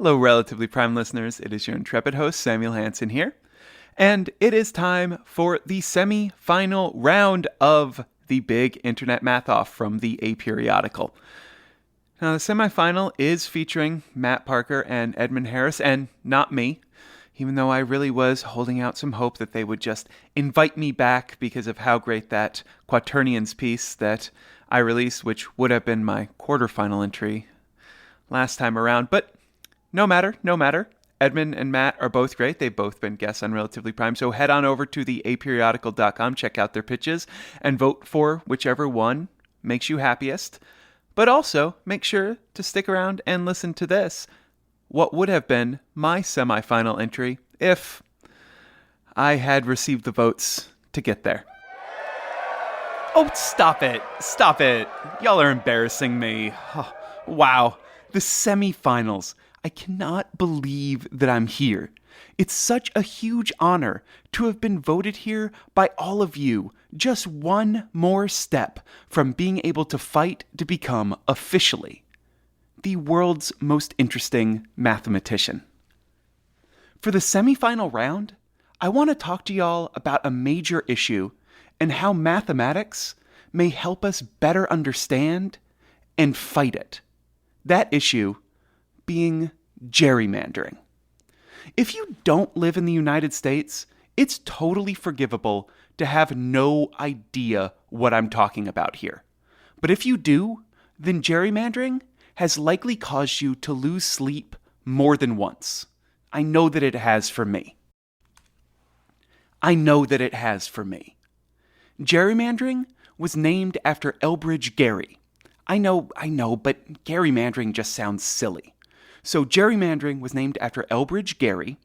Hello, Relatively Prime listeners. It is your intrepid host, Samuel Hansen here. And it is time for the semi-final round of the big internet math-off from the Aperiodical. Now, the semi-final is featuring Matt Parker and Edmund Harris, and not me, even though I really was holding out some hope that they would just invite me back because of how great that Quaternions piece that I released, which would have been my quarterfinal entry last time around. But no matter. Edmund and Matt are both great. They've both been guests on Relatively Prime. So head on over to the aperiodical.com, check out their pitches, and vote for whichever one makes you happiest. But also, make sure to stick around and listen to this. What would have been my semifinal entry if I had received the votes to get there. Oh, stop it. Y'all are embarrassing me. Oh, wow. The semifinals. I cannot believe that I'm here. It's such a huge honor to have been voted here by all of you. Just one more step from being able to fight to become officially the world's most interesting mathematician. For the semifinal round, I want to talk to y'all about a major issue and how mathematics may help us better understand and fight it. That issue being gerrymandering. If you don't live in the United States, it's totally forgivable to have no idea what I'm talking about here. But if you do, then gerrymandering has likely caused you to lose sleep more than once. I know that it has for me. Gerrymandering was named after Elbridge Gerry. I know, but gerrymandering just sounds silly. So gerrymandering was named after Elbridge Gerry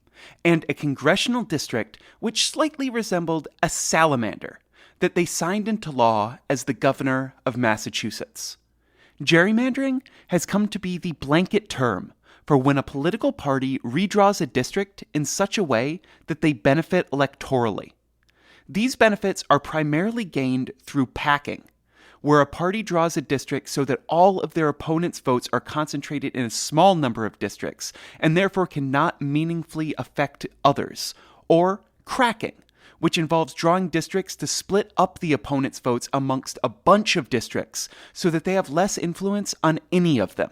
and a congressional district which slightly resembled a salamander that they signed into law as the governor of Massachusetts. Gerrymandering has come to be the blanket term for when a political party redraws a district in such a way that they benefit electorally. These benefits are primarily gained through packing, where a party draws a district so that all of their opponents' votes are concentrated in a small number of districts and therefore cannot meaningfully affect others, or cracking, which involves drawing districts to split up the opponent's votes amongst a bunch of districts so that they have less influence on any of them.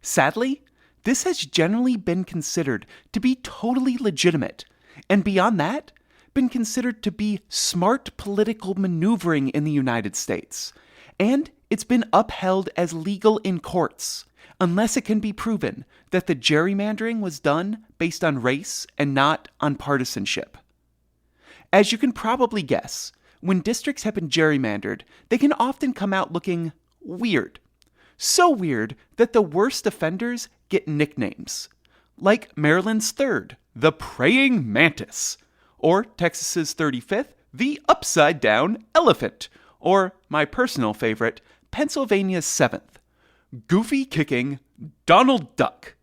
Sadly, this has generally been considered to be totally legitimate, and beyond that, been considered to be smart political maneuvering in the United States, and it's been upheld as legal in courts, unless it can be proven that the gerrymandering was done based on race and not on partisanship. As you can probably guess, when districts have been gerrymandered, they can often come out looking weird. So weird that the worst offenders get nicknames, like Maryland's 3rd, the Praying Mantis, or Texas's 35th, the Upside-Down Elephant, or my personal favorite, Pennsylvania's 7th, Goofy-Kicking Donald Duck.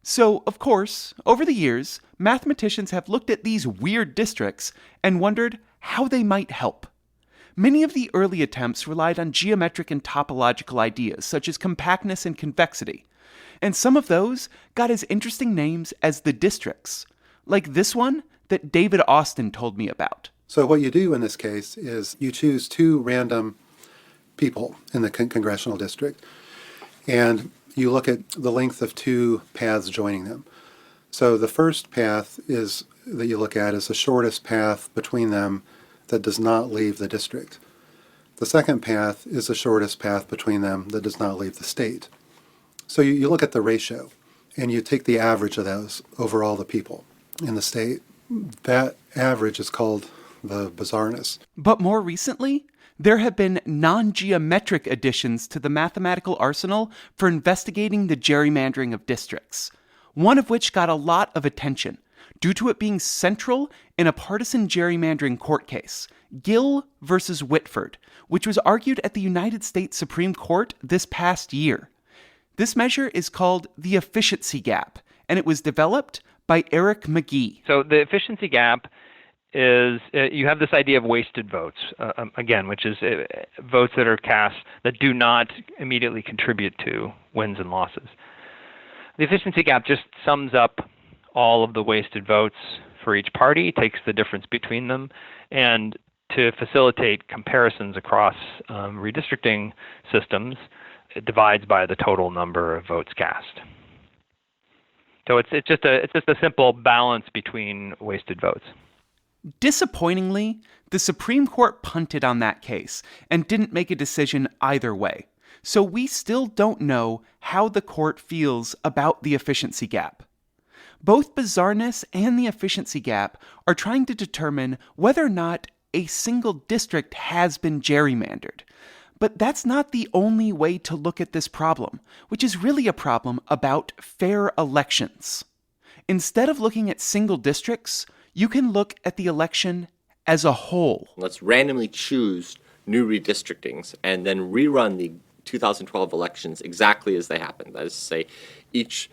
So, of course, over the years, mathematicians have looked at these weird districts and wondered how they might help. Many of the early attempts relied on geometric and topological ideas, such as compactness and convexity, and some of those got as interesting names as the districts, like this one that David Austin told me about. So what you do in this case is you choose two random people in the congressional district, and you look at the length of two paths joining them. So the first path that you look at is the shortest path between them that does not leave the district. The second path is the shortest path between them that does not leave the state. So you look at the ratio, and you take the average of those over all the people in the state. That average is called the bizarreness. But more recently, there have been non-geometric additions to the mathematical arsenal for investigating the gerrymandering of districts, one of which got a lot of attention due to it being central in a partisan gerrymandering court case, Gill versus Whitford, which was argued at the United States Supreme Court this past year. This measure is called the efficiency gap, and it was developed by Eric McGee. So the efficiency gap is you have this idea of wasted votes, again, which is votes that are cast that do not immediately contribute to wins and losses. The efficiency gap just sums up all of the wasted votes for each party, takes the difference between them, and to facilitate comparisons across redistricting systems, it divides by the total number of votes cast. So it's just a simple balance between wasted votes. Disappointingly, the Supreme Court punted on that case and didn't make a decision either way. So we still don't know how the court feels about the efficiency gap. Both bizarreness and the efficiency gap are trying to determine whether or not a single district has been gerrymandered. But that's not the only way to look at this problem, which is really a problem about fair elections. Instead of looking at single districts, you can look at the election as a whole. Let's randomly choose new redistrictings and then rerun the 2012 elections exactly as they happened. That is to say, each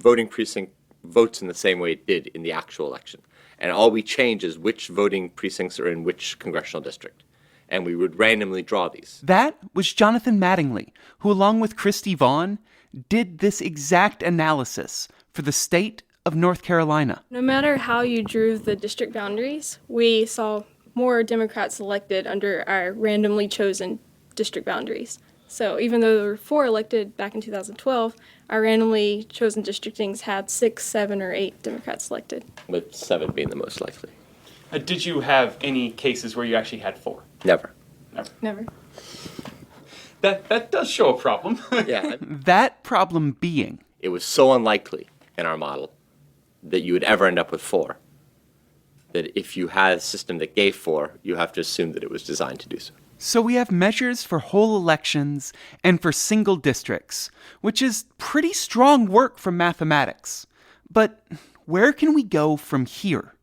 voting precinct votes in the same way it did in the actual election. And all we change is which voting precincts are in which congressional district. And we would randomly draw these. That was Jonathan Mattingly, who along with Christy Vaughn, did this exact analysis for the state of North Carolina. No matter how you drew the district boundaries, we saw more Democrats elected under our randomly chosen district boundaries. So even though there were 4 elected back in 2012, our randomly chosen districtings had 6, 7, or 8 Democrats elected. With 7 being the most likely. Did you have any cases where you actually had 4? Never. Never. That does show a problem. Yeah. That problem being, It was so unlikely in our model that you would ever end up with 4 that if you had a system that gave 4, you have to assume that it was designed to do so. so we have measures for whole elections and for single districts, which is pretty strong work from mathematics. But where can we go from here?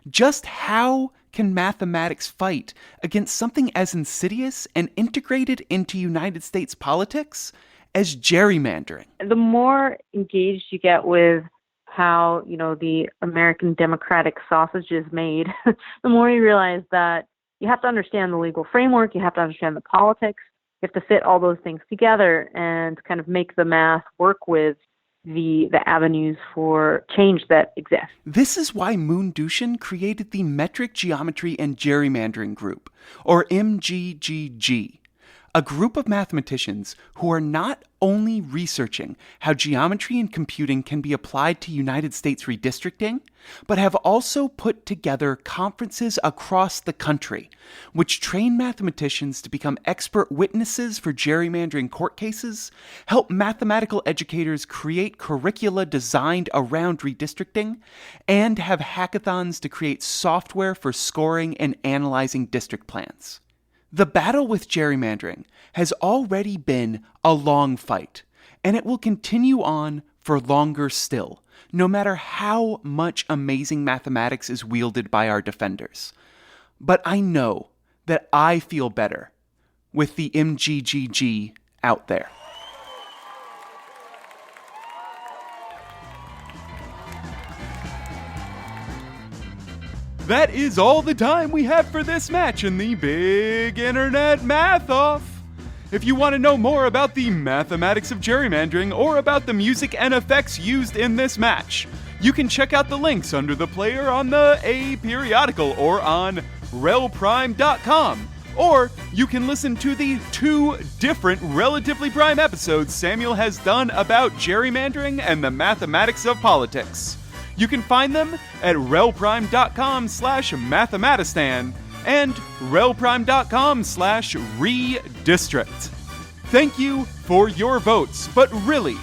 Just how can mathematics fight against something as insidious and integrated into United States politics as gerrymandering? The more engaged you get with how, the American democratic sausage is made, the more you realize that you have to understand the legal framework, you have to understand the politics, you have to fit all those things together and kind of make the math work with the avenues for change that exist. This is why Moon Dushan created the Metric Geometry and Gerrymandering Group, or MGGG, a group of mathematicians who are not only researching how geometry and computing can be applied to United States redistricting, but have also put together conferences across the country, which train mathematicians to become expert witnesses for gerrymandering court cases, help mathematical educators create curricula designed around redistricting, and have hackathons to create software for scoring and analyzing district plans. The battle with gerrymandering has already been a long fight, and it will continue on for longer still, no matter how much amazing mathematics is wielded by our defenders. But I know that I feel better with the MGGG out there. That is all the time we have for this match in the Big Internet Math-Off. If you want to know more about the mathematics of gerrymandering or about the music and effects used in this match, you can check out the links under the player on the Aperiodical or on relprime.com. Or you can listen to the 2 different Relatively Prime episodes Samuel has done about gerrymandering and the mathematics of politics. You can find them at relprime.com/Mathematistan and relprime.com/redistrict. Thank you for your votes, but really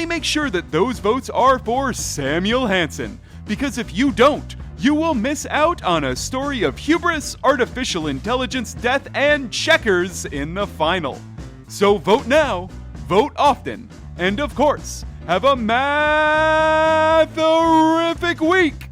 make sure that those votes are for Samuel Hansen, because if you don't, you will miss out on a story of hubris, artificial intelligence, death, and checkers in the final. So vote now, vote often, and of course, have a math-orific week!